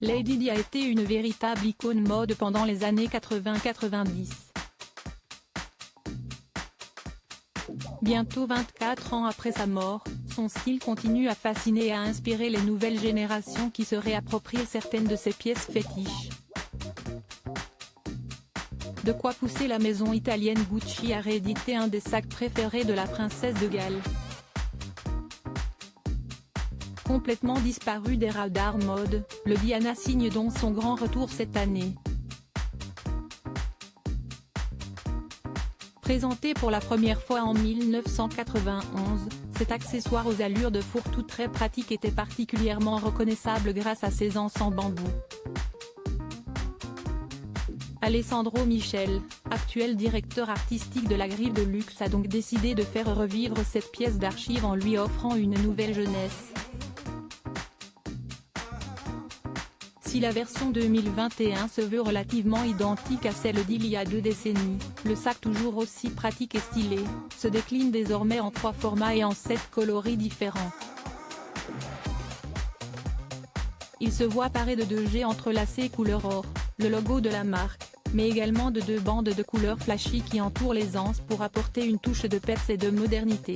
Lady Di a été une véritable icône mode pendant les années 80-90. Bientôt 24 ans après sa mort, son style continue à fasciner et à inspirer les nouvelles générations qui se réapproprient certaines de ses pièces fétiches. De quoi pousser la maison italienne Gucci à rééditer un des sacs préférés de la princesse de Galles. Complètement disparu des radars mode, le Diana signe donc son grand retour cette année. Présenté pour la première fois en 1991, cet accessoire aux allures de fourre-tout très pratique était particulièrement reconnaissable grâce à ses anses en bambou. Alessandro Michel, actuel directeur artistique de la Griffe de Luxe, a donc décidé de faire revivre cette pièce d'archive en lui offrant une nouvelle jeunesse. Si la version 2021 se veut relativement identique à celle d'il y a 2 décennies, le sac toujours aussi pratique et stylé, se décline désormais en 3 formats et en 7 coloris différents. Il se voit paré de 2 G entrelacés couleur or, le logo de la marque, mais également de 2 bandes de couleurs flashy qui entourent les anses pour apporter une touche de peps et de modernité.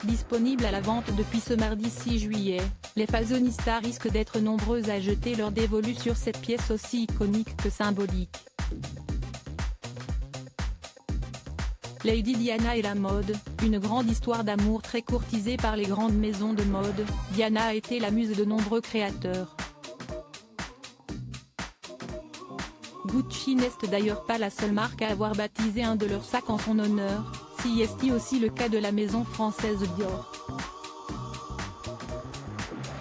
Disponible à la vente depuis ce mardi 6 juillet, les fashionistas risquent d'être nombreux à jeter leur dévolu sur cette pièce aussi iconique que symbolique. Lady Diana et la mode, une grande histoire d'amour très courtisée par les grandes maisons de mode. Diana a été la muse de nombreux créateurs. Gucci n'est d'ailleurs pas la seule marque à avoir baptisé un de leurs sacs en son honneur, si est aussi le cas de la maison française Dior.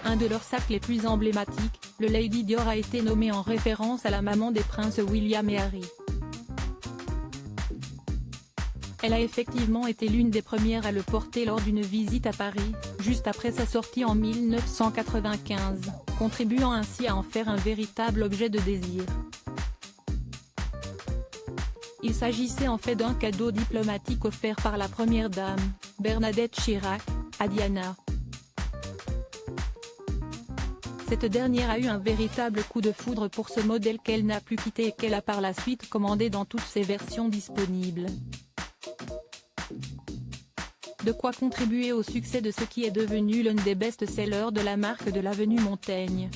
Un de leurs sacs les plus emblématiques, le Lady Dior, a été nommé en référence à la maman des princes William et Harry. Elle a effectivement été l'une des premières à le porter lors d'une visite à Paris, juste après sa sortie en 1995, contribuant ainsi à en faire un véritable objet de désir. Il s'agissait en fait d'un cadeau diplomatique offert par la première dame, Bernadette Chirac, à Diana. Cette dernière a eu un véritable coup de foudre pour ce modèle qu'elle n'a plus quitté et qu'elle a par la suite commandé dans toutes ses versions disponibles. De quoi contribuer au succès de ce qui est devenu l'un des best-sellers de la marque de l'avenue Montaigne.